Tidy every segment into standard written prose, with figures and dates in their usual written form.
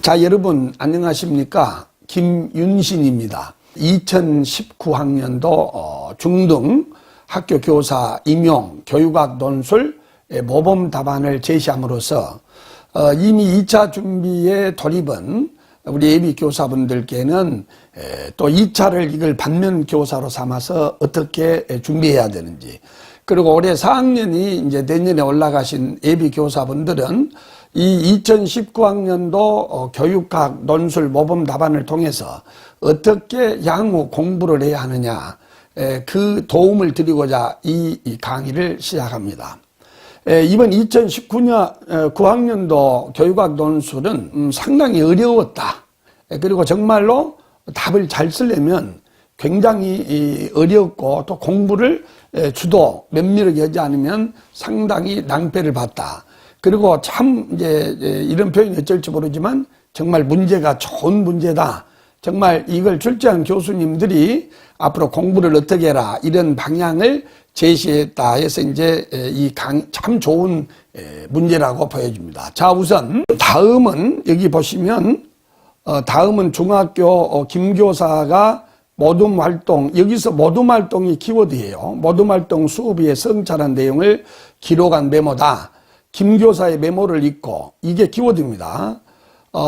자, 여러분 안녕하십니까? 김윤신입니다. 2019학년도 중등 학교 교사 임용 교육학 논술 모범 답안을 제시함으로써 이미 2차 준비에 돌입은 우리 예비 교사분들께는 또 2차를 이걸 반면 교사로 삼아서 어떻게 준비해야 되는지, 그리고 올해 4학년이 이제 내년에 올라가신 예비 교사분들은 이 2019학년도 교육학 논술 모범 답안을 통해서 어떻게 향후 공부를 해야 하느냐, 그 도움을 드리고자 이 강의를 시작합니다. 이번 2019학년도 교육학 논술은 상당히 어려웠다. 그리고 정말로 답을 잘 쓰려면 굉장히 어렵고, 또 공부를 주도 면밀하게 하지 않으면 상당히 낭패를 봤다. 그리고 참 이제 이런 표현이 어쩔지 모르지만 정말 문제가 좋은 문제다. 정말 이걸 출제한 교수님들이 앞으로 공부를 어떻게 해라, 이런 방향을 제시했다 해서 이제 이 참 좋은 문제라고 보여집니다. 자, 우선 다음은 여기 보시면 다음은 중학교 김교사가 모둠 활동, 여기서 모둠 활동이 키워드예요. 모둠 활동 수업의 성찰한 내용을 기록한 메모다. 김교사의 메모를 읽고, 이게 키워드입니다.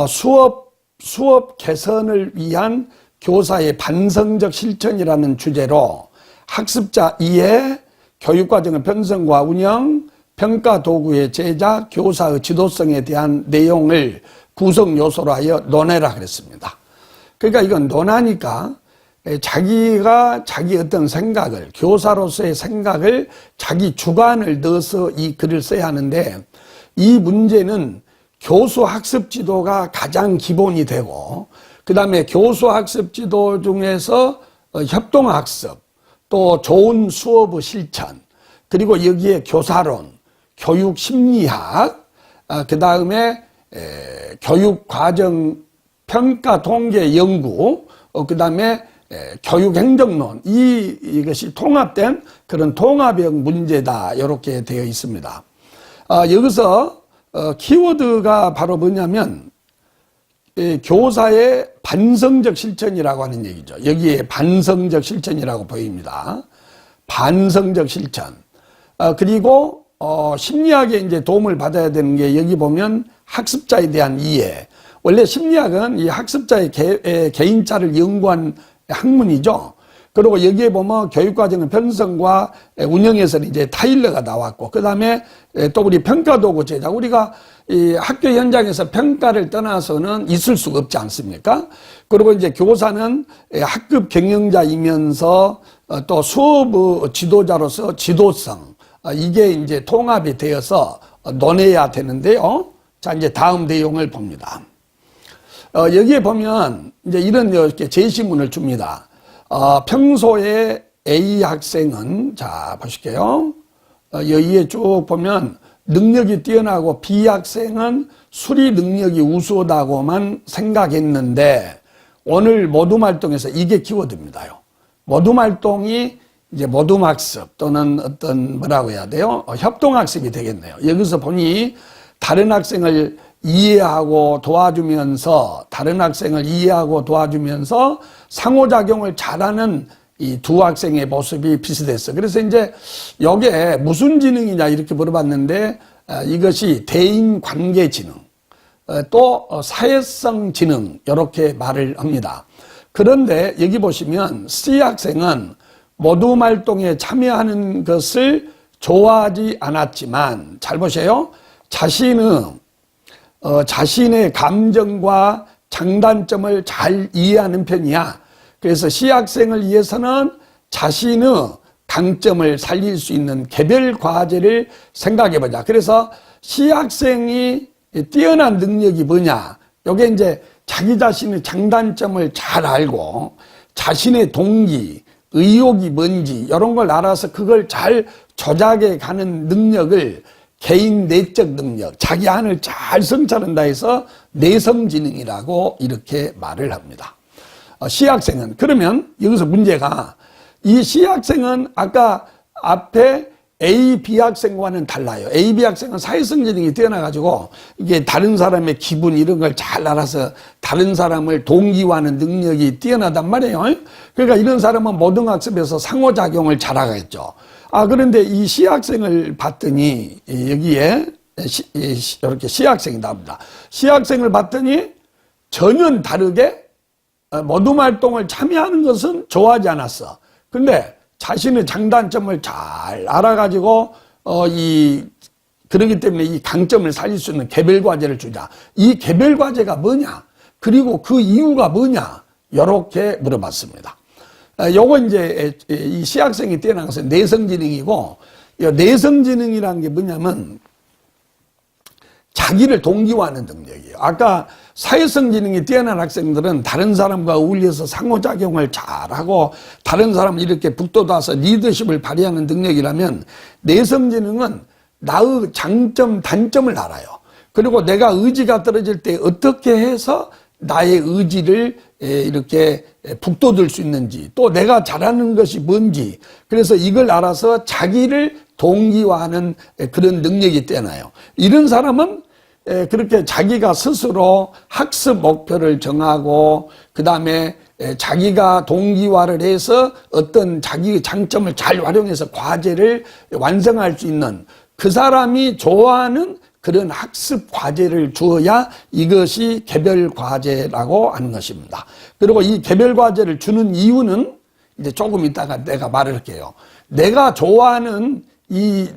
수업 개선을 위한 교사의 반성적 실천이라는 주제로 학습자 이해, 교육과정의 편성과 운영, 평가 도구의 제작, 교사의 지도성에 대한 내용을 구성 요소로 하여 논해라 그랬습니다. 그러니까 이건 논하니까 자기가 자기 어떤 생각을, 교사로서의 생각을, 자기 주관을 넣어서 이 글을 써야 하는데, 이 문제는 교수 학습 지도가 가장 기본이 되고, 그 다음에 교수 학습 지도 중에서 협동학습, 또 좋은 수업의 실천, 그리고 여기에 교사론, 교육심리학, 그 다음에 교육과정 평가 통계 연구, 그 다음에 교육행정론, 이것이 통합된 그런 통합형 문제다, 이렇게 되어 있습니다. 여기서 키워드가 바로 뭐냐면 교사의 반성적 실천이라고 하는 얘기죠. 여기에 반성적 실천이라고 보입니다. 반성적 실천. 그리고 심리학에 이제 도움을 받아야 되는 게, 여기 보면 학습자에 대한 이해. 원래 심리학은 이 학습자의 개인차를 연구한 학문이죠. 그리고 여기에 보면 교육과정의 편성과 운영에서는 이제 타일러가 나왔고, 그 다음에 또 우리 평가도구 제작, 우리가 이 학교 현장에서 평가를 떠나서는 있을 수가 없지 않습니까? 그리고 이제 교사는 학급 경영자이면서 또 수업 지도자로서 지도성, 이게 이제 통합이 되어서 논해야 되는데요. 자, 이제 다음 내용을 봅니다. 여기에 보면 이제 이런 이렇게 제시문을 줍니다. 평소에 A 학생은, 자, 보실게요. 여기에 쭉 보면 능력이 뛰어나고 B 학생은 수리 능력이 우수하다고만 생각했는데, 오늘 모둠 활동에서 이게 키워드입니다요. 모둠 활동이 이제 모둠학습 또는 어떤 뭐라고 해야 돼요? 협동학습이 되겠네요. 여기서 보니 다른 학생을 이해하고 도와주면서, 상호작용을 잘하는 이 두 학생의 모습이 비슷했어. 그래서 이제 여기에 무슨 지능이냐 이렇게 물어봤는데, 이것이 대인관계 지능, 또 사회성 지능, 이렇게 말을 합니다. 그런데 여기 보시면 C 학생은 모둠 활동에 참여하는 것을 좋아하지 않았지만, 잘 보세요. 자신의 감정과 장단점을 잘 이해하는 편이야. 그래서 C 학생을 위해서는 자신의 강점을 살릴 수 있는 개별 과제를 생각해 보자. 그래서 C 학생이 뛰어난 능력이 뭐냐? 요게 이제 자기 자신의 장단점을 잘 알고, 자신의 동기, 의욕이 뭔지, 이런 걸 알아서 그걸 잘 조작해 가는 능력을 개인 내적 능력, 자기 안을 잘 성찰한다 해서 내성지능이라고 이렇게 말을 합니다. C학생은, 그러면 여기서 문제가, 이 C학생은 아까 앞에 A, B 학생과는 달라요. A, B 학생은 사회성 지능이 뛰어나가지고 이게 다른 사람의 기분 이런 걸 잘 알아서 다른 사람을 동기화하는 능력이 뛰어나단 말이에요. 그러니까 이런 사람은 모든 학습에서 상호작용을 잘하겠죠. 그런데 이 C 학생을 봤더니 여기에 이렇게 C 학생이 나옵니다. C 학생을 봤더니 전혀 다르게 모둠 활동을 참여하는 것은 좋아하지 않았어. 근데 자신의 장단점을 잘 알아가지고 그러기 때문에 이 강점을 살릴 수 있는 개별 과제를 주자. 이 개별 과제가 뭐냐? 그리고 그 이유가 뭐냐? 이렇게 물어봤습니다. 요거 이제 이 시학생이 뛰어난 것은 내성지능이고, 내성지능이라는 게 뭐냐면 자기를 동기화하는 능력이에요. 아까 사회성 지능이 뛰어난 학생들은 다른 사람과 어울려서 상호작용을 잘하고 다른 사람을 이렇게 북돋아서 리더십을 발휘하는 능력이라면 내성 지능은 나의 장점, 단점을 알아요. 그리고 내가 의지가 떨어질 때 어떻게 해서 나의 의지를 이렇게 북돋을 수 있는지, 또 내가 잘하는 것이 뭔지, 그래서 이걸 알아서 자기를 동기화하는 그런 능력이 뛰어나요. 이런 사람은 그렇게 자기가 스스로 학습 목표를 정하고 그 다음에 자기가 동기화를 해서 어떤 자기의 장점을 잘 활용해서 과제를 완성할 수 있는 그 사람이 좋아하는 그런 학습 과제를 주어야 이것이 개별 과제라고 하는 것입니다. 그리고 이 개별 과제를 주는 이유는 이제 조금 이따가 내가 말을 할게요. 내가 좋아하는 이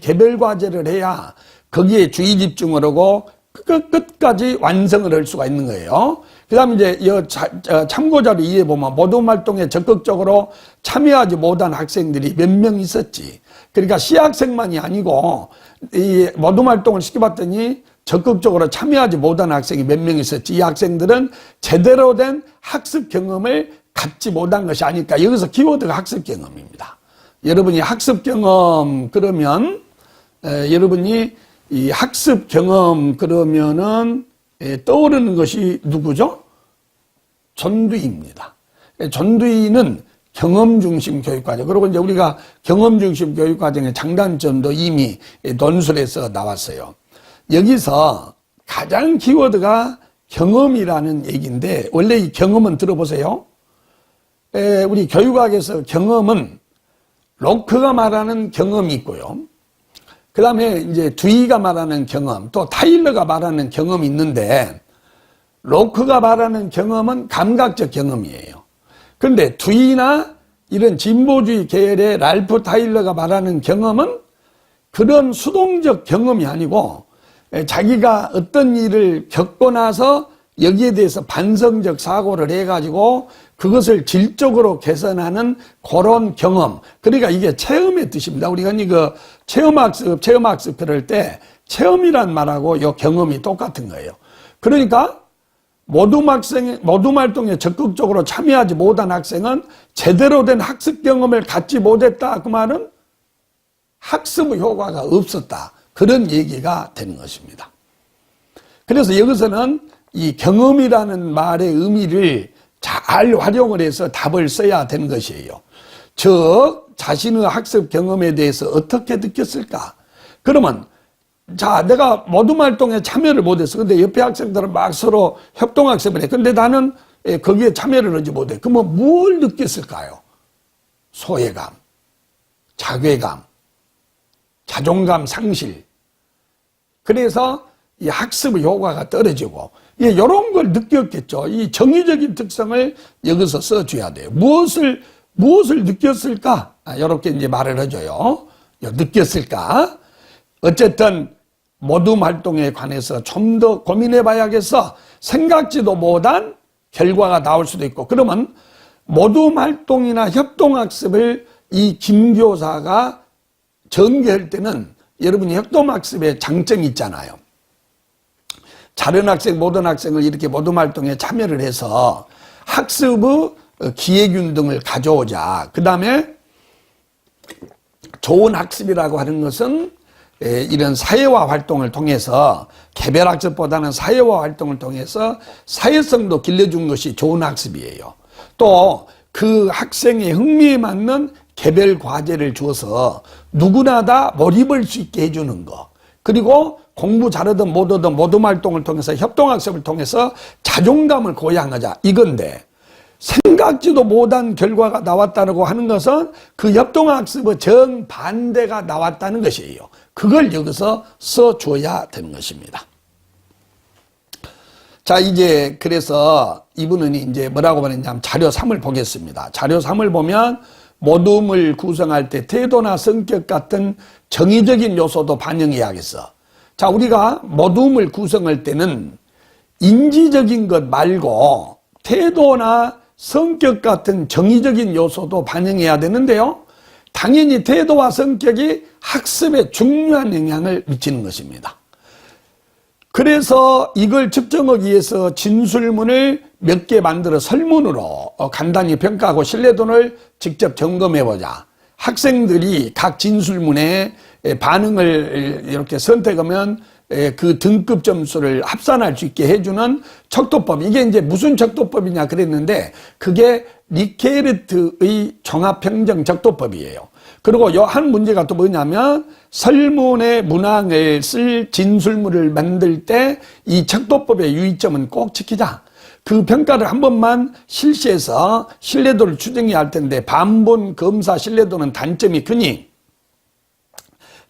개별 과제를 해야 거기에 주의 집중을 하고 끝까지 완성을 할 수가 있는 거예요. 그 다음에 이제 참고자료 2에 보면 모둠 활동에 적극적으로 참여하지 못한 학생들이 몇 명 있었지. 그러니까 C학생만이 아니고 이 모둠 활동을 시켜봤더니 적극적으로 참여하지 못한 학생이 몇 명 있었지. 이 학생들은 제대로 된 학습 경험을 갖지 못한 것이 아닐까. 여기서 키워드가 학습 경험입니다. 여러분이 학습 경험 그러면 여러분이 이 학습 경험 그러면은 떠오르는 것이 누구죠? 전두희입니다. 전두희는 경험 중심 교육과정. 그리고 이제 우리가 경험 중심 교육과정의 장단점도 이미 논술에서 나왔어요. 여기서 가장 키워드가 경험이라는 얘기인데, 원래 이 경험은 들어보세요. 우리 교육학에서 경험은 로크가 말하는 경험이 있고요. 그 다음에 이제 두이가 말하는 경험, 또 타일러가 말하는 경험이 있는데, 로크가 말하는 경험은 감각적 경험이에요. 그런데 두이나 이런 진보주의 계열의 랄프 타일러가 말하는 경험은 그런 수동적 경험이 아니고 자기가 어떤 일을 겪고 나서 여기에 대해서 반성적 사고를 해가지고 그것을 질적으로 개선하는 그런 경험. 그러니까 이게 체험의 뜻입니다. 우리가 그 체험학습 그럴 때 체험이란 말하고 이 경험이 똑같은 거예요. 그러니까 모둠 활동에 적극적으로 참여하지 못한 학생은 제대로 된 학습 경험을 갖지 못했다. 그 말은 학습 효과가 없었다. 그런 얘기가 되는 것입니다. 그래서 여기서는 이 경험이라는 말의 의미를 잘 활용을 해서 답을 써야 되는 것이에요. 자신의 학습 경험에 대해서 어떻게 느꼈을까? 그러면 자, 내가 모둠 활동에 참여를 못했어. 근데 옆에 학생들은 막 서로 협동학습을 해. 근데 나는 거기에 참여를 하지 못해. 그러면 뭘 느꼈을까요? 소외감, 자괴감, 자존감 상실. 그래서 이 학습의 효과가 떨어지고, 이런 걸 느꼈겠죠. 이 정의적인 특성을 여기서 써줘야 돼요. 무엇을 느꼈을까? 이렇게 이제 말을 해줘요. 느꼈을까? 어쨌든 모둠 활동에 관해서 좀 더 고민해 봐야겠어. 생각지도 못한 결과가 나올 수도 있고. 그러면 모둠 활동이나 협동학습을 이 김교사가 전개할 때는 여러분이 협동학습의 장점이 있잖아요. 다른 학생, 모든 학생을 이렇게 모둠 활동에 참여를 해서 학습의 기회균 등을 가져오자. 그 다음에 좋은 학습이라고 하는 것은 이런 사회화 활동을 통해서 개별학습보다는 사회화 활동을 통해서 사회성도 길러준 것이 좋은 학습이에요. 또 그 학생의 흥미에 맞는 개별 과제를 주어서 누구나 다 몰입할 수 있게 해주는 거. 그리고 공부 잘하든 못하든 모둠 활동을 통해서 협동학습을 통해서 자존감을 고양하자 이건데, 생각지도 못한 결과가 나왔다고 하는 것은 그 협동학습의 정반대가 나왔다는 것이에요. 그걸 여기서 써줘야 되는 것입니다. 자, 이제 그래서 이분은 이제 뭐라고 말했냐면 자료 3을 보겠습니다. 자료 3을 보면 모둠을 구성할 때 태도나 성격 같은 정의적인 요소도 반영해야겠어. 자, 우리가 모둠을 구성할 때는 인지적인 것 말고 태도나 성격 같은 정의적인 요소도 반영해야 되는데요. 당연히 태도와 성격이 학습에 중요한 영향을 미치는 것입니다. 그래서 이걸 측정하기 위해서 진술문을 몇 개 만들어 설문으로 간단히 평가하고 신뢰도를 직접 점검해보자. 학생들이 각 진술문에 반응을 이렇게 선택하면 그 등급 점수를 합산할 수 있게 해주는 척도법. 이게 이제 무슨 척도법이냐 그랬는데 그게 리케르트의 종합평정 척도법이에요. 그리고 요 한 문제가 또 뭐냐면 설문의 문항을 쓸 진술문을 만들 때 이 척도법의 유의점은 꼭 지키자. 그 평가를 한 번만 실시해서 신뢰도를 추정해야 할 텐데 반본 검사 신뢰도는 단점이 크니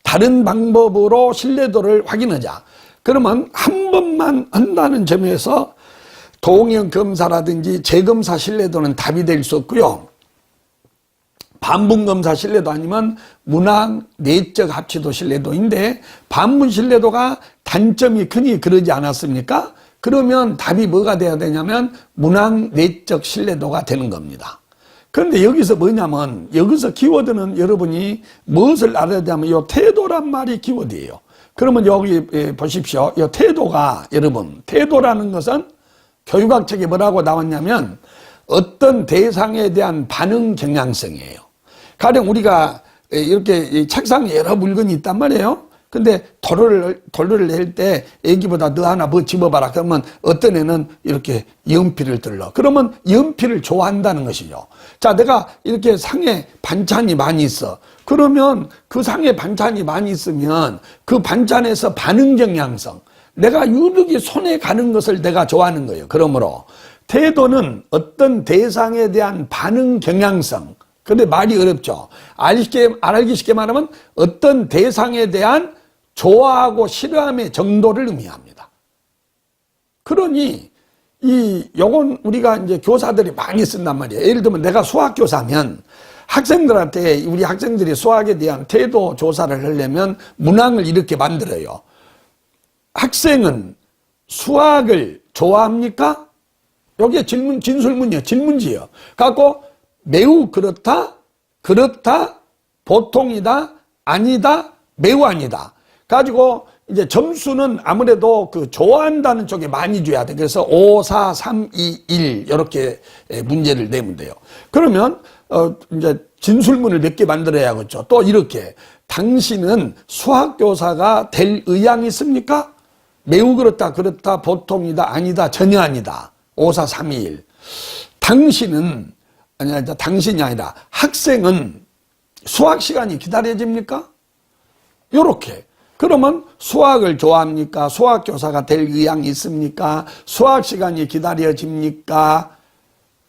다른 방법으로 신뢰도를 확인하자. 그러면 한 번만 한다는 점에서 동형 검사라든지 재검사 신뢰도는 답이 될 수 없고요. 반분 검사 신뢰도 아니면 문항 내적 합치도 신뢰도인데 반분 신뢰도가 단점이 크니 그러지 않았습니까? 그러면 답이 뭐가 돼야 되냐면 문항 내적 신뢰도가 되는 겁니다. 그런데 여기서 뭐냐면 여기서 키워드는 여러분이 무엇을 알아야 되냐면 이 태도란 말이 키워드예요. 그러면 여기 보십시오. 이 태도가 여러분 태도라는 것은 교육학 책에 뭐라고 나왔냐면 어떤 대상에 대한 반응 경향성이에요. 가령 우리가 이렇게 책상에 여러 물건이 있단 말이에요. 근데 도로를 낼 때 애기보다 너 하나 뭐 집어봐라. 그러면 어떤 애는 이렇게 연필을 들러. 그러면 연필을 좋아한다는 것이죠. 자, 내가 이렇게 상에 반찬이 많이 있어. 그러면 그 상에 반찬이 많이 있으면 그 반찬에서 반응 경향성. 내가 유독이 손에 가는 것을 내가 좋아하는 거예요. 그러므로 태도는 어떤 대상에 대한 반응 경향성. 근데 말이 어렵죠. 알기 쉽게 말하면 어떤 대상에 대한 좋아하고 싫어함의 정도를 의미합니다. 그러니 요건 우리가 이제 교사들이 많이 쓴단 말이에요. 예를 들면 내가 수학교사면 학생들한테 우리 학생들이 수학에 대한 태도 조사를 하려면 문항을 이렇게 만들어요. 학생은 수학을 좋아합니까? 여기에 진술문이요. 질문지요. 갖고 매우 그렇다, 그렇다, 보통이다, 아니다, 매우 아니다. 가지고 이제 점수는 아무래도 그 좋아한다는 쪽에 많이 줘야 돼. 그래서 5, 4, 3, 2, 1 이렇게 문제를 내면 돼요. 그러면 이제 진술문을 몇 개 만들어야겠죠. 또 이렇게 당신은 수학교사가 될 의향이 있습니까? 매우 그렇다, 그렇다, 보통이다, 아니다, 전혀 아니다. 5, 4, 3, 2, 1. 당신이 아니라 학생은 수학 시간이 기다려집니까? 요렇게. 그러면 수학을 좋아합니까? 수학교사가 될 의향이 있습니까? 수학 시간이 기다려집니까?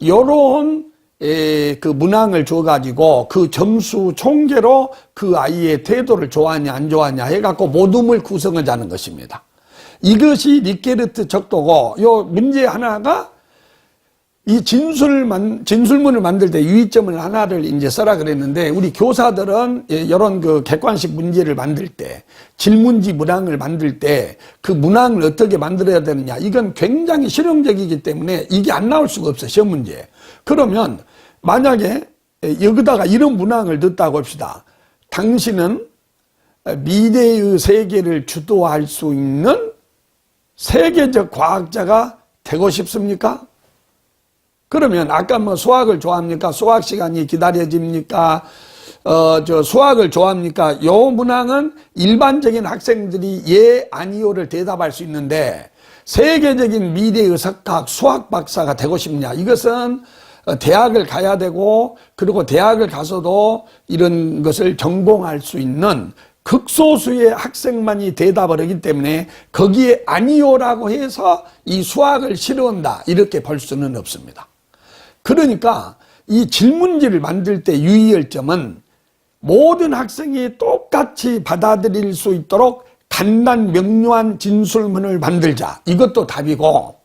요런 그 문항을 줘가지고 그 점수 총계로 그 아이의 태도를 좋아하냐 안 좋아하냐 해갖고 모둠을 구성하자는 것입니다. 이것이 리케르트 척도고 요 문제 하나가 이 진술문을 만들 때 유의점을 하나를 이제 써라 그랬는데 우리 교사들은 이런 그 객관식 문제를 만들 때 질문지 문항을 만들 때 그 문항을 어떻게 만들어야 되느냐 이건 굉장히 실용적이기 때문에 이게 안 나올 수가 없어요. 시험 문제. 그러면 만약에 여기다가 이런 문항을 넣었다고 합시다. 당신은 미래의 세계를 주도할 수 있는 세계적 과학자가 되고 싶습니까? 그러면 아까 뭐 수학을 좋아합니까? 수학 시간이 기다려집니까? 수학을 좋아합니까? 요 문항은 일반적인 학생들이 예, 아니요를 대답할 수 있는데 세계적인 미래의 석학 수학 박사가 되고 싶냐? 이것은 대학을 가야 되고, 그리고 대학을 가서도 이런 것을 전공할 수 있는 극소수의 학생만이 대답을 하기 때문에 거기에 아니요라고 해서 이 수학을 싫어한다 이렇게 볼 수는 없습니다. 그러니까 이 질문지를 만들 때 유의할 점은 모든 학생이 똑같이 받아들일 수 있도록 간단 명료한 진술문을 만들자. 이것도 답이고,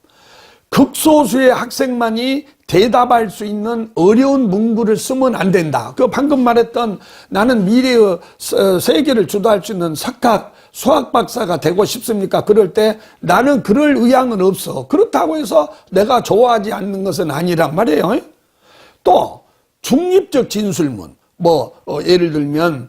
극소수의 학생만이 대답할 수 있는 어려운 문구를 쓰면 안 된다. 그 방금 말했던 나는 미래의 세계를 주도할 수 있는 수학 박사가 되고 싶습니까? 그럴 때 나는 그럴 의향은 없어. 그렇다고 해서 내가 좋아하지 않는 것은 아니란 말이에요. 또 중립적 진술문. 예를 들면,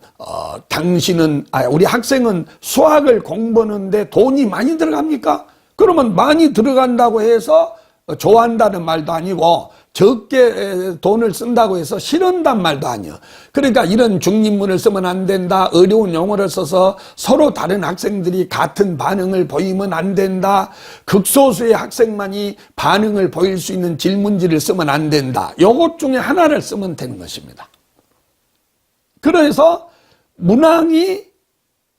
우리 학생은 수학을 공부하는데 돈이 많이 들어갑니까? 그러면 많이 들어간다고 해서 좋아한다는 말도 아니고 적게 돈을 쓴다고 해서 싫어한다는 말도 아니에요. 그러니까 이런 중립문을 쓰면 안 된다. 어려운 용어를 써서 서로 다른 학생들이 같은 반응을 보이면 안 된다. 극소수의 학생만이 반응을 보일 수 있는 질문지를 쓰면 안 된다. 요것 중에 하나를 쓰면 되는 것입니다. 그래서 문항이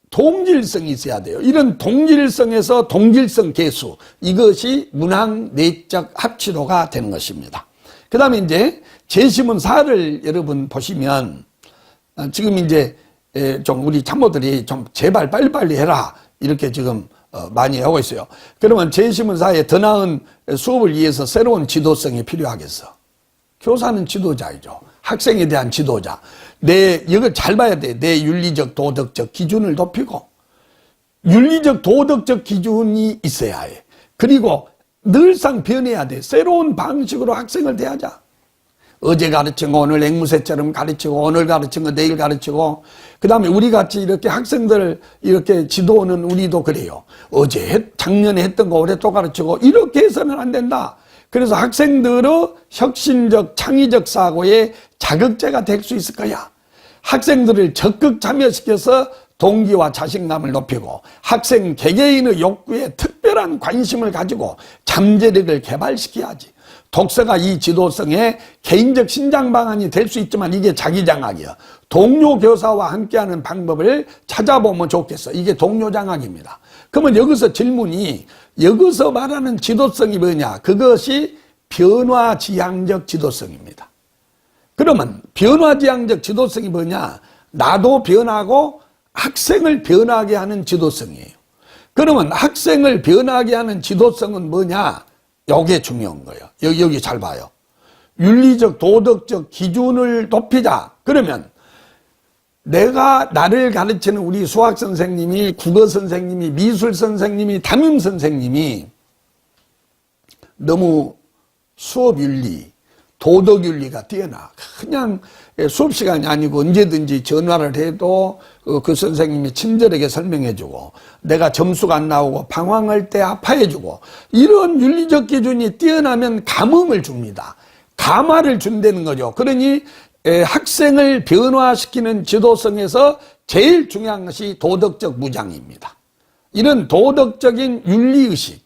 동질성이 있어야 돼요. 이런 동질성에서 동질성 계수, 이것이 문항 내적 합치도가 되는 것입니다. 그 다음에 이제 제시문 4를 여러분 보시면, 지금 이제 좀 우리 참모들이 좀 제발 빨리빨리 해라 이렇게 지금 많이 하고 있어요. 그러면 제시문 4에 더 나은 수업을 위해서 새로운 지도성이 필요하겠어. 교사는 지도자이죠. 학생에 대한 지도자. 이걸 잘 봐야 돼. 내 윤리적 도덕적 기준을 높이고, 윤리적 도덕적 기준이 있어야 해. 그리고 늘상 변해야 돼. 새로운 방식으로 학생을 대하자. 어제 가르친 거 오늘 앵무새처럼 가르치고, 오늘 가르친 거 내일 가르치고, 그 다음에 우리 같이 이렇게 학생들 이렇게 지도하는 우리도 그래요. 작년에 했던 거 올해 또 가르치고, 이렇게 해서는 안 된다. 그래서 학생들의 혁신적 창의적 사고의 자극제가 될 수 있을 거야. 학생들을 적극 참여시켜서 동기와 자신감을 높이고, 학생 개개인의 욕구에 특별한 관심을 가지고 잠재력을 개발시켜야지. 독서가 이 지도성의 개인적 신장 방안이 될 수 있지만 이게 자기장악이야. 동료 교사와 함께하는 방법을 찾아보면 좋겠어. 이게 동료 장악입니다. 그러면 여기서 질문이, 여기서 말하는 지도성이 뭐냐? 그것이 변화지향적 지도성입니다. 그러면 변화지향적 지도성이 뭐냐? 나도 변하고 학생을 변하게 하는 지도성이에요. 그러면 학생을 변하게 하는 지도성은 뭐냐? 이게 중요한 거예요. 여기 잘 봐요. 윤리적 도덕적 기준을 높이자. 그러면 나를 가르치는 우리 수학 선생님이, 국어 선생님이, 미술 선생님이, 담임 선생님이 너무 수업 윤리, 도덕 윤리가 뛰어나. 그냥 수업 시간이 아니고 언제든지 전화를 해도 그 선생님이 친절하게 설명해주고, 내가 점수가 안 나오고 방황할 때 아파해주고, 이런 윤리적 기준이 뛰어나면 감흥을 줍니다. 감화를 준다는 거죠. 그러니 학생을 변화시키는 지도성에서 제일 중요한 것이 도덕적 무장입니다. 이런 도덕적인 윤리의식,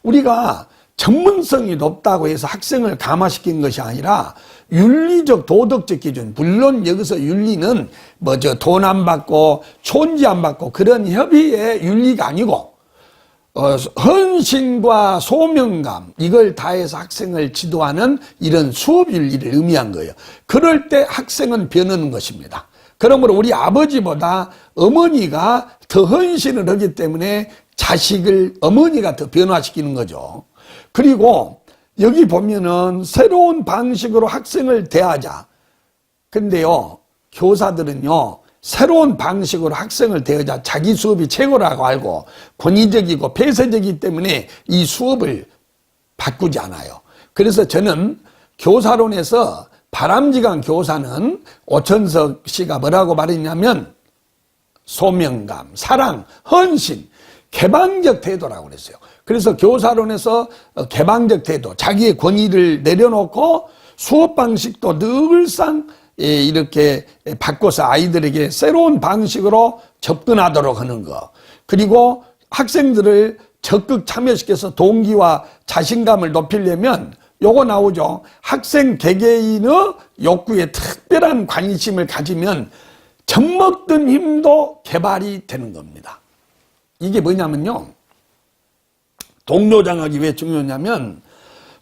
우리가 전문성이 높다고 해서 학생을 감화시킨 것이 아니라 윤리적 도덕적 기준, 물론 여기서 윤리는 돈 안 받고 촌지 안 받고 그런 협의의 윤리가 아니고, 헌신과 소명감, 이걸 다해서 학생을 지도하는 이런 수업 윤리를 의미한 거예요. 그럴 때 학생은 변하는 것입니다. 그러므로 우리 아버지보다 어머니가 더 헌신을 하기 때문에 어머니가 더 변화시키는 거죠. 그리고 여기 보면은 새로운 방식으로 학생을 대하자. 근데요, 교사들은요, 새로운 방식으로 학생을 대하자. 자기 수업이 최고라고 알고 권위적이고 폐쇄적이기 때문에 이 수업을 바꾸지 않아요. 그래서 저는 교사론에서 바람직한 교사는 오천석 씨가 뭐라고 말했냐면, 소명감, 사랑, 헌신, 개방적 태도라고 그랬어요. 그래서 교사론에서 개방적 태도, 자기의 권위를 내려놓고 수업 방식도 늘상 이렇게 바꿔서 아이들에게 새로운 방식으로 접근하도록 하는 거. 그리고 학생들을 적극 참여시켜서 동기와 자신감을 높이려면 요거 나오죠. 학생 개개인의 욕구에 특별한 관심을 가지면 젖먹던 힘도 개발이 되는 겁니다. 이게 뭐냐면요, 동료장학이 왜 중요하냐면,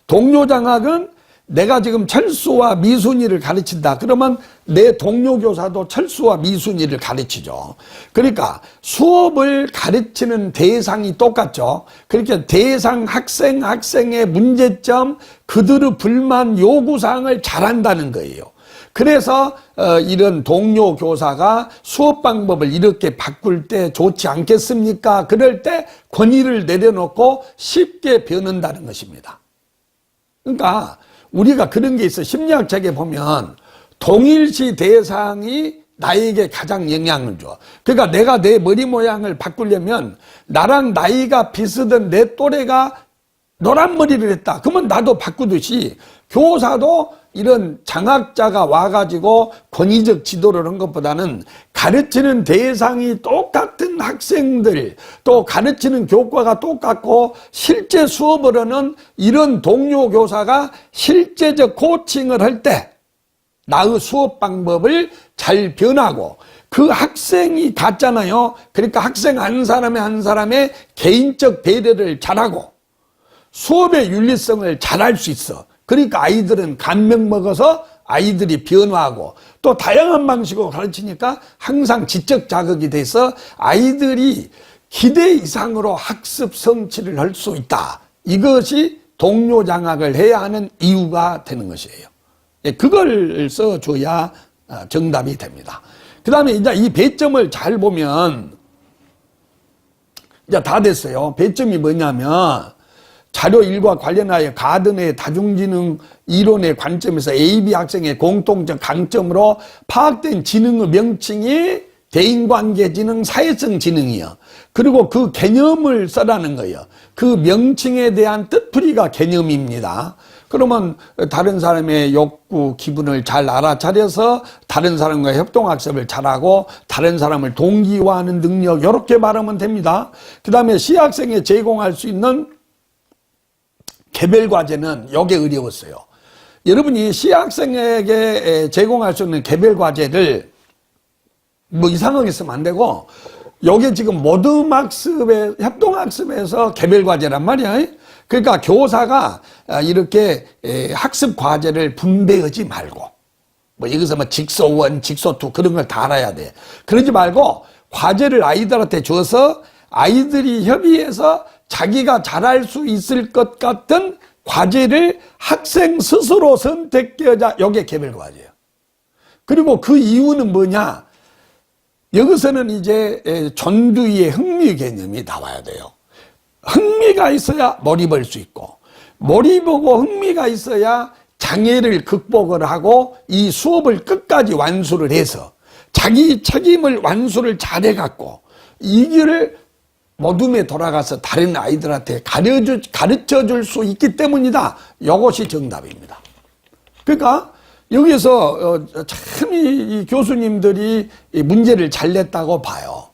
동료장학은 내가 지금 철수와 미순이를 가르친다. 그러면 내 동료 교사도 철수와 미순이를 가르치죠. 그러니까 수업을 가르치는 대상이 똑같죠. 그렇게 대상 학생의 문제점, 그들의 불만 요구사항을 잘한다는 거예요. 그래서 이런 동료 교사가 수업 방법을 이렇게 바꿀 때 좋지 않겠습니까? 그럴 때 권위를 내려놓고 쉽게 변한다는 것입니다. 그러니까 우리가 그런 게 있어. 심리학 책에 보면 동일시 대상이 나에게 가장 영향을 줘. 그러니까 내가 내 머리 모양을 바꾸려면 나랑 나이가 비슷한 내 또래가 노란 머리를 했다. 그러면 나도 바꾸듯이 교사도 이런 장학자가 와가지고 권위적 지도를 한 것보다는 가르치는 대상이 똑같은 학생들, 또 가르치는 교과가 똑같고 실제 수업을 하는 이런 동료 교사가 실제적 코칭을 할 때 나의 수업 방법을 잘 변하고, 그 학생이 같잖아요. 그러니까 학생 한 사람의 개인적 배려를 잘하고 수업의 윤리성을 잘할 수 있어. 그러니까 아이들은 감명 먹어서 아이들이 변화하고, 또 다양한 방식으로 가르치니까 항상 지적 자극이 돼서 아이들이 기대 이상으로 학습 성취를 할 수 있다. 이것이 동료 장학을 해야 하는 이유가 되는 것이에요. 그걸 써줘야 정답이 됩니다. 그 다음에 이제 이 배점을 잘 보면 이제 다 됐어요. 배점이 뭐냐면, 자료 1과 관련하여 가든의 다중지능 이론의 관점에서 AB 학생의 공통적 강점으로 파악된 지능의 명칭이 대인관계지능, 사회성지능이요. 그리고 그 개념을 써라는 거예요. 그 명칭에 대한 뜻풀이가 개념입니다. 그러면 다른 사람의 욕구, 기분을 잘 알아차려서 다른 사람과 협동학습을 잘하고 다른 사람을 동기화하는 능력, 이렇게 말하면 됩니다. 그 다음에 C학생에 제공할 수 있는 개별과제는 이게 어려웠어요. 여러분이 C학생에게 제공할 수 있는 개별과제를 뭐 이상하게 쓰면 안 되고, 이게 지금 모듬학습에, 협동학습에서 개별과제란 말이야. 그러니까 교사가 이렇게 학습과제를 분배하지 말고, 뭐 여기서 뭐 직소 1, 직소 2 그런 걸 다 알아야 돼. 그러지 말고 과제를 아이들한테 줘서 아이들이 협의해서 자기가 잘할 수 있을 것 같은 과제를 학생 스스로 선택해야, 이게 개별과제예요. 그리고 그 이유는 뭐냐? 여기서는 이제 전두위의 흥미 개념이 나와야 돼요. 흥미가 있어야 몰입할 수 있고, 몰입하고 흥미가 있어야 장애를 극복을 하고 이 수업을 끝까지 완수를 해서 자기 책임을 완수를 잘해갖고 이 길을 모둠에 돌아가서 다른 아이들한테 가르쳐 줄 수 있기 때문이다. 이것이 정답입니다. 그러니까 여기서 참 이 교수님들이 문제를 잘 냈다고 봐요.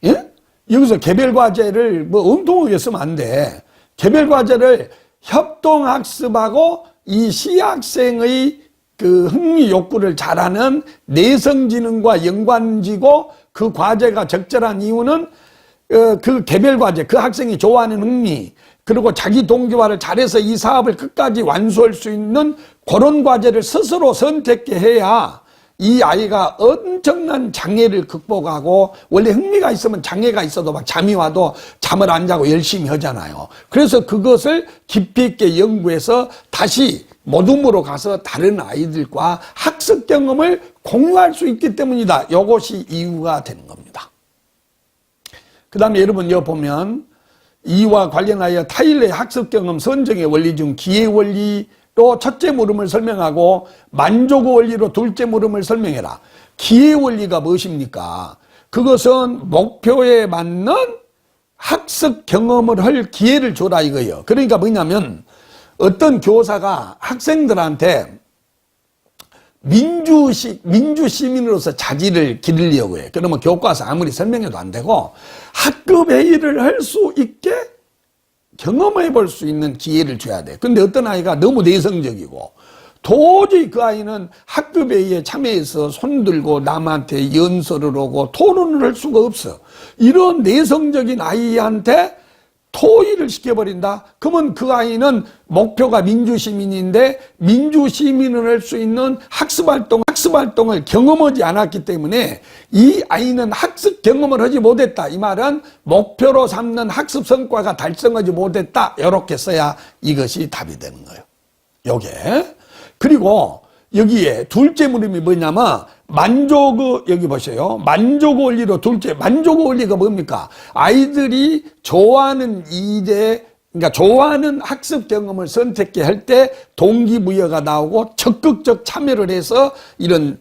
예? 여기서 개별과제를 뭐 엉뚱하게 쓰면 안 돼. 개별과제를 협동학습하고 이 C학생의 그 흥미 욕구를 잘하는 내성지능과 연관지고, 그 과제가 적절한 이유는 그 개별과제, 그 학생이 좋아하는 흥미, 그리고 자기 동기화를 잘해서 이 사업을 끝까지 완수할 수 있는 그런 과제를 스스로 선택해야 이 아이가 엄청난 장애를 극복하고, 원래 흥미가 있으면 장애가 있어도 막 잠이 와도 잠을 안 자고 열심히 하잖아요. 그래서 그것을 깊이 있게 연구해서 다시 모둠으로 가서 다른 아이들과 학습 경험을 공유할 수 있기 때문이다. 이것이 이유가 되는 겁니다. 그 다음에 여러분 여기 보면 이와 관련하여 타일러의 학습 경험 선정의 원리 중 기회 원리로 첫째 물음을 설명하고 만족의 원리로 둘째 물음을 설명해라. 기회 원리가 무엇입니까? 그것은 목표에 맞는 학습 경험을 할 기회를 줘라 이거예요. 그러니까 뭐냐면 어떤 교사가 학생들한테 민주시민으로서 자질을 기르려고 해. 그러면 교과서 아무리 설명해도 안 되고 학급 회의를 할 수 있게 경험해 볼 수 있는 기회를 줘야 돼. 근데 어떤 아이가 너무 내성적이고 도저히 그 아이는 학급회의에 참여해서 손들고 남한테 연설을 하고 토론을 할 수가 없어. 이런 내성적인 아이한테 토의를 시켜버린다? 그러면 그 아이는 목표가 민주시민인데 민주시민을 할 수 있는 학습활동을 경험하지 않았기 때문에 이 아이는 학습 경험을 하지 못했다. 이 말은 목표로 삼는 학습 성과가 달성하지 못했다. 이렇게 써야 이것이 답이 되는 거예요. 요게. 그리고 여기에 둘째 물음이 뭐냐면 여기 보세요. 만족 원리로 둘째, 만족 원리가 뭡니까? 아이들이 좋아하는 일에, 그러니까 좋아하는 학습 경험을 선택해 할 때 동기부여가 나오고 적극적 참여를 해서 이런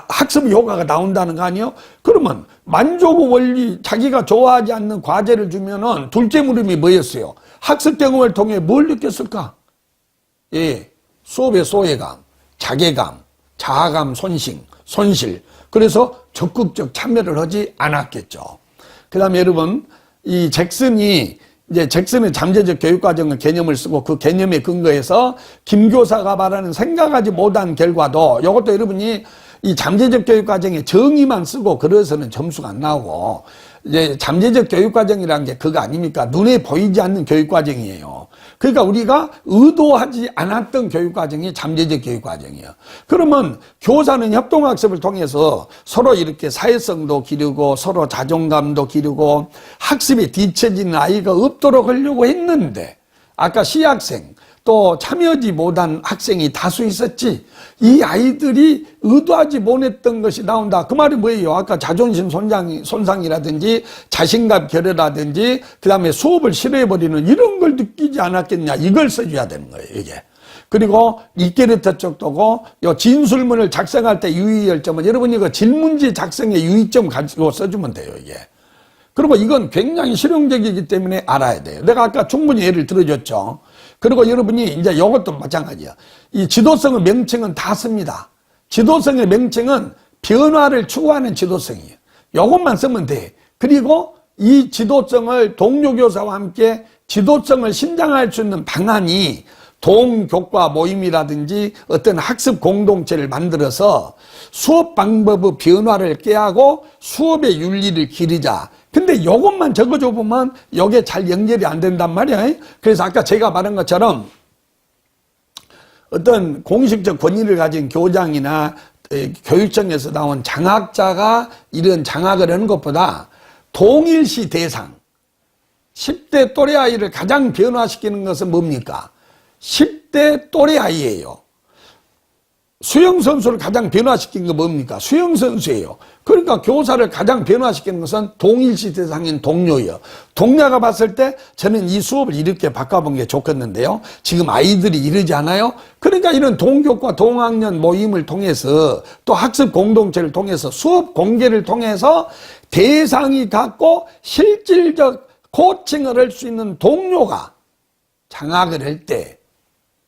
학습 효과가 나온다는 거 아니에요? 그러면 만족 원리, 자기가 좋아하지 않는 과제를 주면은 둘째 물음이 뭐였어요? 학습 경험을 통해 뭘 느꼈을까? 예, 수업의 소외감, 자괴감, 자아감 손실. 그래서 적극적 참여를 하지 않았겠죠. 그 다음에 여러분, 이 잭슨의 잠재적 교육과정의 개념을 쓰고 그 개념에 근거해서 김 교사가 말하는 생각하지 못한 결과도 이것도 여러분이 이 잠재적 교육과정에 정의만 쓰고 그래서는 점수가 안 나오고 이제 잠재적 교육과정이라는 게 그거 아닙니까? 눈에 보이지 않는 교육과정이에요. 그러니까 우리가 의도하지 않았던 교육과정이 잠재적 교육과정이에요. 그러면 교사는 협동학습을 통해서 서로 이렇게 사회성도 기르고 서로 자존감도 기르고 학습에 뒤처지는 아이가 없도록 하려고 했는데 아까 시학생 또 참여하지 못한 학생이 다수 있었지. 이 아이들이 의도하지 못했던 것이 나온다. 그 말이 뭐예요? 아까 자존심 손상이라든지 자신감 결여라든지 그 다음에 수업을 싫어해버리는 이런 걸 느끼지 않았겠냐. 이걸 써줘야 되는 거예요. 이게. 그리고 이케르트 쪽도고 요 진술문을 작성할 때 유의할 점은 여러분이 그 질문지 작성의 유의점 가지고 써주면 돼요. 이게. 그리고 이건 굉장히 실용적이기 때문에 알아야 돼요. 내가 아까 충분히 예를 들어줬죠. 그리고 여러분이 이제 이것도 마찬가지야. 이 지도성의 명칭은 다 씁니다. 지도성의 명칭은 변화를 추구하는 지도성이에요. 이것만 쓰면 돼. 그리고 이 지도성을 동료 교사와 함께 지도성을 신장할 수 있는 방안이 동교과 모임이라든지 어떤 학습 공동체를 만들어서 수업 방법의 변화를 꾀하고 수업의 윤리를 기르자. 근데 이것만 적어줘 보면 이게 잘 연결이 안 된단 말이야. 그래서 아까 제가 말한 것처럼 어떤 공식적 권위를 가진 교장이나 교육청에서 나온 장학자가 이런 장학을 하는 것보다 동일시 대상 10대 또래 아이를 가장 변화시키는 것은 뭡니까? 10대 또래 아이예요. 수영선수를 가장 변화시킨 게 뭡니까? 수영선수예요. 그러니까 교사를 가장 변화시키는 것은 동일시 대상인 동료예요. 동료가 봤을 때 저는 이 수업을 이렇게 바꿔본 게 좋겠는데요. 지금 아이들이 이러지 않아요? 그러니까 이런 동교과 동학년 모임을 통해서 또 학습 공동체를 통해서 수업 공개를 통해서 대상이 갖고 실질적 코칭을 할 수 있는 동료가 장학을 할 때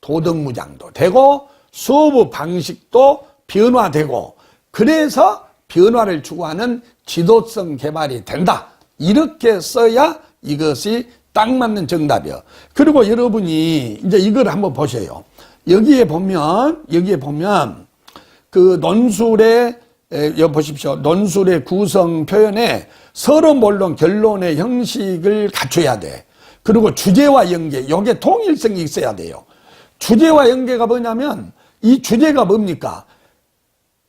도덕무장도 되고 수업 방식도 변화되고 그래서 변화를 추구하는 지도성 개발이 된다. 이렇게 써야 이것이 딱 맞는 정답이요. 그리고 여러분이 이제 이걸 한번 보세요. 여기에 보면 그 논술의 여기 보십시오. 논술의 구성 표현에 서론, 본론, 결론의 형식을 갖춰야 돼. 그리고 주제와 연계, 이게 통일성이 있어야 돼요. 주제와 연계가 뭐냐면 이 주제가 뭡니까?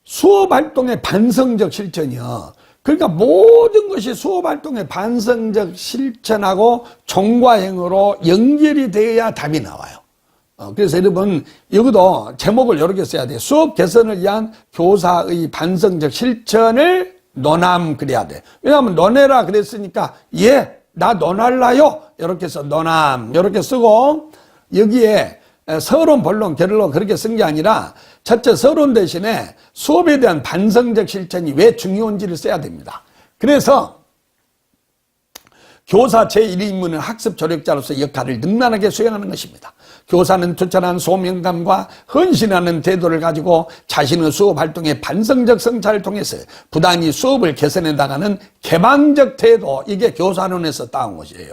수업활동의 반성적 실천이요. 그러니까 모든 것이 수업활동의 반성적 실천하고 종과행으로 연결이 돼야 답이 나와요. 그래서 여러분 여기도 제목을 이렇게 써야 돼요. 수업 개선을 위한 교사의 반성적 실천을 논함 그래야 돼. 왜냐하면 논해라 그랬으니까 나 논할라요. 이렇게 해서 논함 이렇게 쓰고 여기에 서론, 본론, 결론 그렇게 쓴 게 아니라 첫째 서론 대신에 수업에 대한 반성적 실천이 왜 중요한지를 써야 됩니다. 그래서 교사 제1임무는 학습 조력자로서 역할을 능란하게 수행하는 것입니다. 교사는 투철한 소명감과 헌신하는 태도를 가지고 자신의 수업 활동의 반성적 성찰을 통해서 부단히 수업을 개선해 나가는 개방적 태도, 이게 교사론에서 따온 것이에요.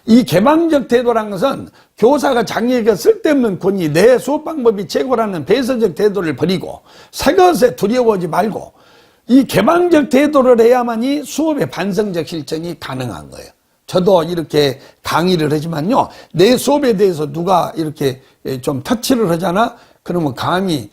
이 개방적 태도란 것은 교사가 자기에게 쓸데없는 권위, 내 수업 방법이 최고라는 배서적 태도를 버리고 새 것에 두려워하지 말고 이 개방적 태도를 해야만이 수업의 반성적 실천이 가능한 거예요. 저도 이렇게 강의를 하지만요, 내 수업에 대해서 누가 이렇게 좀 터치를 하잖아? 그러면 감히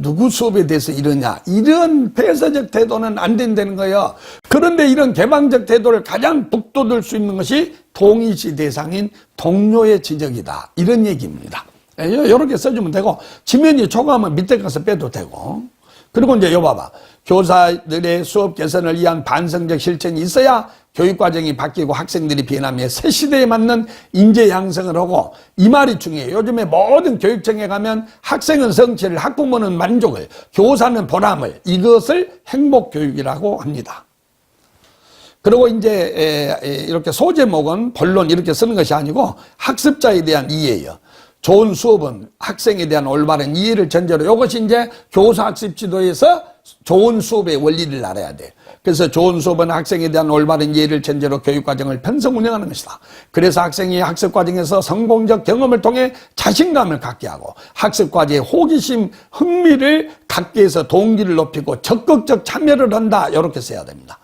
누구 수업에 대해서 이러냐, 이런 폐쇄적 태도는 안 된다는 거예요. 그런데 이런 개방적 태도를 가장 북돋을 수 있는 것이 동의시 대상인 동료의 지적이다, 이런 얘기입니다. 이렇게 써주면 되고, 지면이 초과하면 밑에 가서 빼도 되고. 그리고 이제 봐봐, 교사들의 수업 개선을 위한 반성적 실천이 있어야 교육과정이 바뀌고 학생들이 변하며 새 시대에 맞는 인재 양성을 하고, 이 말이 중요해요. 요즘에 모든 교육청에 가면 학생은 성취를, 학부모는 만족을, 교사는 보람을, 이것을 행복교육이라고 합니다. 그리고 이제 이렇게 소제목은 본론 이렇게 쓰는 것이 아니고 학습자에 대한 이해예요. 좋은 수업은 학생에 대한 올바른 이해를 전제로, 이것이 이제 교사학습 지도에서 좋은 수업의 원리를 알아야 돼. 그래서 좋은 수업은 학생에 대한 올바른 이해를 전제로 교육과정을 편성 운영하는 것이다. 그래서 학생이 학습과정에서 성공적 경험을 통해 자신감을 갖게 하고 학습과정에 호기심, 흥미를 갖게 해서 동기를 높이고 적극적 참여를 한다, 이렇게 써야 됩니다.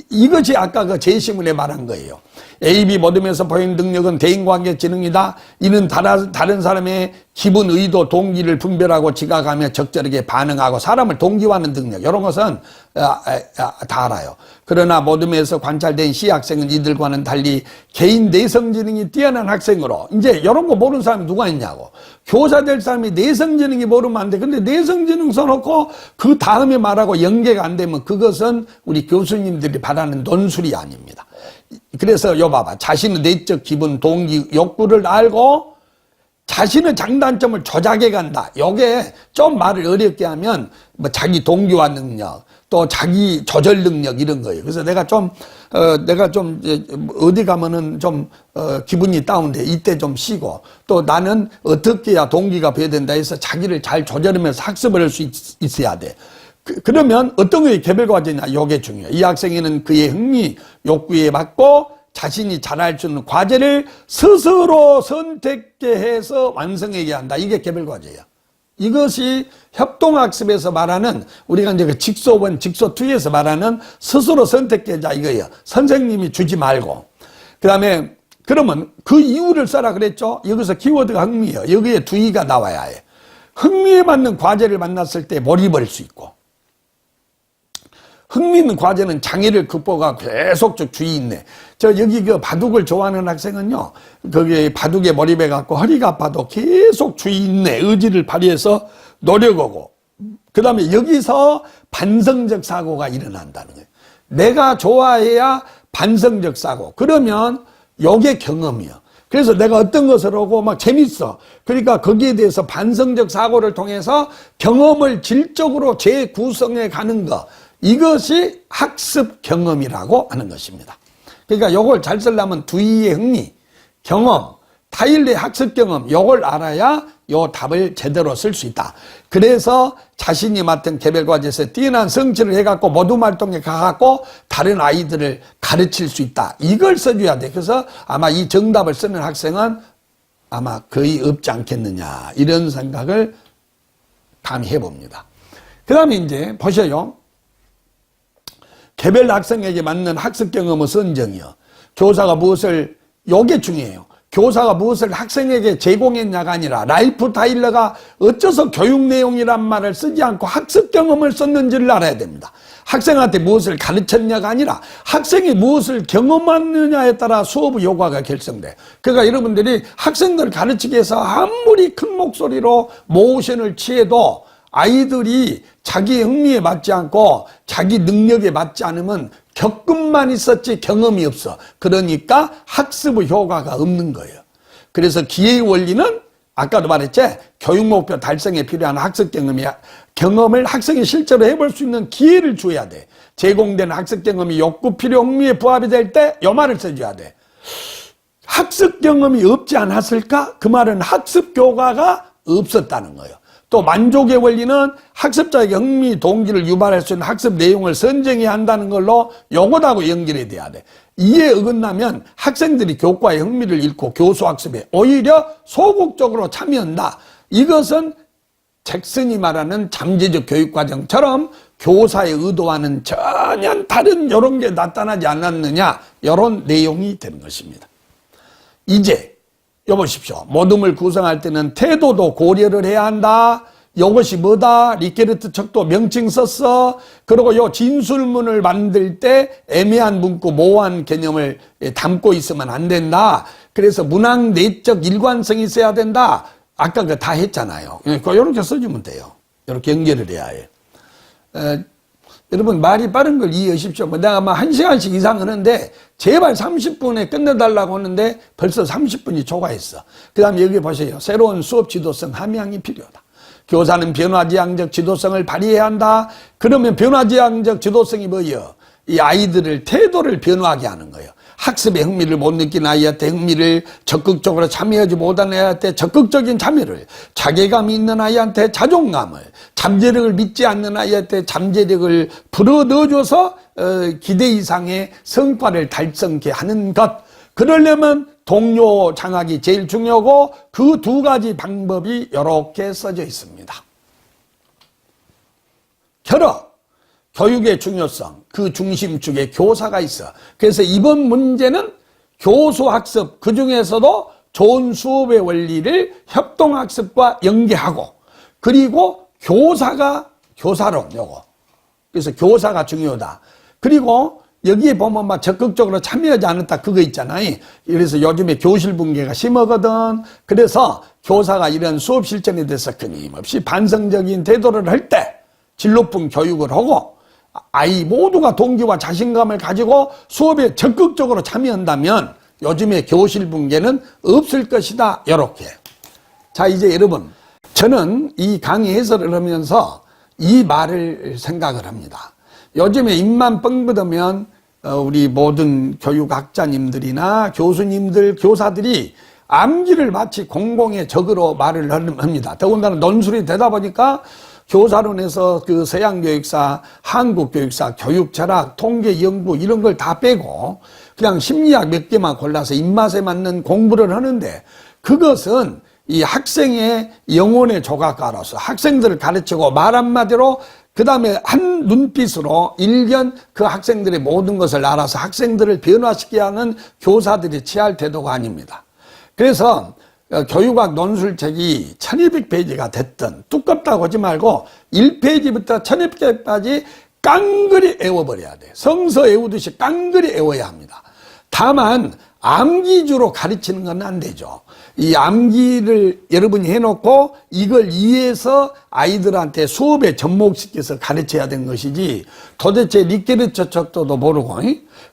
이것이 아까 그 제시문에 말한 거예요. A, B 모둠에서 보이는 능력은 대인관계 지능이다. 이는 다른 사람의 기분, 의도, 동기를 분별하고 지각하며 적절하게 반응하고 사람을 동기화하는 능력, 이런 것은 다 알아요. 그러나 모둠에서 관찰된 C 학생은 이들과는 달리 개인 내성지능이 뛰어난 학생으로, 이제 이런 거 모르는 사람이 누가 있냐고. 교사 될 사람이 내성지능이 모르면 안 돼. 근데 내성지능 써놓고 그 다음에 말하고 연계가 안 되면 그것은 우리 교수님들이 바라는 논술이 아닙니다. 그래서 봐봐, 자신의 내적 기분, 동기, 욕구를 알고 자신의 장단점을 조작해 간다. 요게 좀 말을 어렵게 하면 뭐 자기 동기화 능력, 또 자기 조절 능력, 이런 거예요. 그래서 내가 좀 어디 가면은 좀 기분이 다운돼, 이때 좀 쉬고, 또 나는 어떻게 해야 동기가 배된다 해서 자기를 잘 조절하면서 학습을 할 수 있어야 돼. 그러면 어떤 게 개별과제냐, 요게 중요해요. 이 학생에는 그의 흥미, 욕구에 맞고 자신이 잘할 수 있는 과제를 스스로 선택해서 완성하게 한다. 이게 개별과제예요. 이것이 협동학습에서 말하는, 우리가 이제 그 직소1, 직소2에서 말하는 스스로 선택하자, 이거예요. 선생님이 주지 말고. 그 다음에 그러면 그 이유를 써라 그랬죠. 여기서 키워드가 흥미예요. 여기에 두의가 나와야 해. 흥미에 맞는 과제를 만났을 때 몰입할 수 있고, 흥미 있는 과제는 장애를 극복하고 계속 주의 있네. 여기 그 바둑을 좋아하는 학생은요, 거기 바둑에 몰입해 갖고 허리가 아파도 계속 주의 있네, 의지를 발휘해서 노력하고, 그 다음에 여기서 반성적 사고가 일어난다는 거예요. 내가 좋아해야 반성적 사고. 그러면 요게 경험이요. 그래서 내가 어떤 것을 하고 막 재밌어. 그러니까 거기에 대해서 반성적 사고를 통해서 경험을 질적으로 재구성해 가는 것. 이것이 학습 경험이라고 하는 것입니다. 그러니까 요걸 잘 쓰려면 두의의 흥미, 경험, 타일의 학습 경험, 요걸 알아야 요 답을 제대로 쓸 수 있다. 그래서 자신이 맡은 개별과제에서 뛰어난 성취를 해갖고 모둠 활동에 가갖고 다른 아이들을 가르칠 수 있다. 이걸 써줘야 돼. 그래서 아마 이 정답을 쓰는 학생은 아마 거의 없지 않겠느냐, 이런 생각을 감히 해봅니다. 그 다음에 이제 보셔요. 개별 학생에게 맞는 학습 경험의 선정이요. 교사가 무엇을, 요게 중요해요. 교사가 무엇을 학생에게 제공했냐가 아니라 라이프 타일러가 어째서 교육 내용이란 말을 쓰지 않고 학습 경험을 썼는지를 알아야 됩니다. 학생한테 무엇을 가르쳤냐가 아니라 학생이 무엇을 경험하느냐에 따라 수업의 효과가 결정돼. 그러니까 여러분들이 학생들을 가르치기 위해서 아무리 큰 목소리로 모션을 취해도 아이들이 자기 흥미에 맞지 않고 자기 능력에 맞지 않으면 겪음만 있었지 경험이 없어. 그러니까 학습의 효과가 없는 거예요. 그래서 기회의 원리는 아까도 말했지, 교육 목표 달성에 필요한 학습 경험을 학생이 실제로 해볼 수 있는 기회를 줘야 돼. 제공된 학습 경험이 욕구, 필요, 흥미에 부합이 될 때 이 말을 써줘야 돼. 학습 경험이 없지 않았을까? 그 말은 학습 교과가 없었다는 거예요. 또 만족의 원리는 학습자에게 흥미, 동기를 유발할 수 있는 학습 내용을 선정해야 한다는 걸로 요것하고 연결이 돼야 돼. 이에 어긋나면 학생들이 교과에 흥미를 잃고 교수 학습에 오히려 소극적으로 참여한다. 이것은 잭슨이 말하는 잠재적 교육과정처럼 교사의 의도와는 전혀 다른 이런 게 나타나지 않았느냐, 이런 내용이 되는 것입니다. 이제 여보십시오. 모둠을 구성할 때는 태도도 고려를 해야 한다. 이것이 뭐다? 리케르트 척도 명칭 썼어. 그리고 요 진술문을 만들 때 애매한 문구, 모호한 개념을 담고 있으면 안 된다. 그래서 문학 내적 일관성이 있어야 된다. 아까 그거 다 했잖아요. 이렇게 써주면 돼요. 이렇게 연결을 해야 해. 여러분, 말이 빠른 걸 이해하십시오. 내가 아마 1시간씩 이상 하는데 제발 30분에 끝내달라고 하는데 벌써 30분이 초과했어. 그 다음에 여기 보세요. 새로운 수업 지도성 함양이 필요하다. 교사는 변화지향적 지도성을 발휘해야 한다. 그러면 변화지향적 지도성이 뭐예요? 이 아이들을 태도를 변화하게 하는 거예요. 학습에 흥미를 못 느낀 아이한테 흥미를, 적극적으로 참여하지 못하는 아이한테 적극적인 참여를, 자괴감이 있는 아이한테 자존감을, 잠재력을 믿지 않는 아이한테 잠재력을 불어넣어줘서 기대 이상의 성과를 달성케 하는 것. 그러려면 동료 장악이 제일 중요하고 그 두 가지 방법이 이렇게 써져 있습니다. 결어, 교육의 중요성, 그 중심축에 교사가 있어. 그래서 이번 문제는 교수학습, 그 중에서도 좋은 수업의 원리를 협동학습과 연계하고, 그리고 교사가 교사론, 요거. 그래서 교사가 중요하다. 그리고 여기에 보면 막 적극적으로 참여하지 않았다, 그거 있잖아요. 그래서 요즘에 교실 붕괴가 심하거든. 그래서 교사가 이런 수업 실전에 대해서 끊임없이 반성적인 태도를 할 때 질 높은 교육을 하고, 아이 모두가 동기와 자신감을 가지고 수업에 적극적으로 참여한다면 요즘에 교실 붕괴는 없을 것이다. 이렇게. 자, 이제 여러분, 저는 이 강의 해설을 하면서 이 말을 생각을 합니다. 요즘에 입만 뻥긋으면 우리 모든 교육학자님들이나 교수님들, 교사들이 암기를 마치 공공의 적으로 말을 합니다. 더군다나 논술이 되다 보니까 교사론에서 그 서양 교육사, 한국 교육사, 교육 철학, 통계 연구 이런 걸 다 빼고 그냥 심리학 몇 개만 골라서 입맛에 맞는 공부를 하는데, 그것은 이 학생의 영혼의 조각가로서 학생들을 가르치고 말 한마디로 그 다음에 한 눈빛으로 일견 그 학생들의 모든 것을 알아서 학생들을 변화시키게 하는 교사들이 취할 태도가 아닙니다. 그래서 교육학 논술책이 1200페이지가 됐든 두껍다고 하지 말고 1페이지부터 1200페이지까지 깡그리 애워버려야 돼. 성서 애우듯이 깡그리 애워야 합니다. 다만 암기주로 가르치는 건 안 되죠. 이 암기를 여러분이 해놓고 이걸 이해해서 아이들한테 수업에 접목시켜서 가르쳐야 되는 것이지, 도대체 리케르처 척도도 모르고,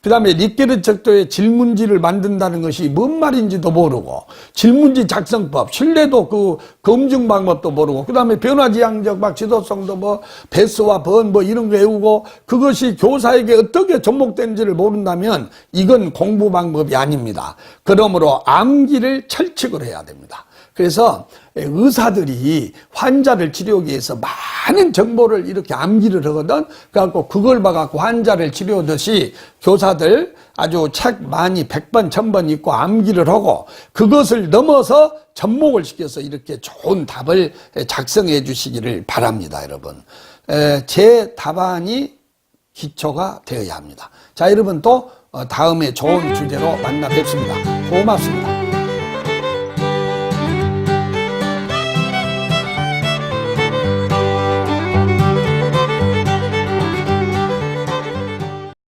그 다음에 리케르처 척도의 질문지를 만든다는 것이 뭔 말인지도 모르고, 질문지 작성법, 신뢰도 그 검증 방법도 모르고, 그 다음에 변화지향적 막 지도성도 뭐 배수와 번 뭐 이런 거 외우고, 그것이 교사에게 어떻게 접목되는지를 모른다면 이건 공부 방법이 아닙니다. 그러므로 암기를 철칙으로 해야 됩니다. 그래서 의사들이 환자를 치료하기 위해서 많은 정보를 이렇게 암기를 하거든. 그래갖고 그걸 봐갖고 환자를 치료하듯이 교사들 아주 책 많이 100번, 1000번 읽고 암기를 하고, 그것을 넘어서 접목을 시켜서 이렇게 좋은 답을 작성해 주시기를 바랍니다, 여러분. 제 답안이 기초가 되어야 합니다. 자, 여러분 또 다음에 좋은 주제로 만나 뵙습니다. 고맙습니다.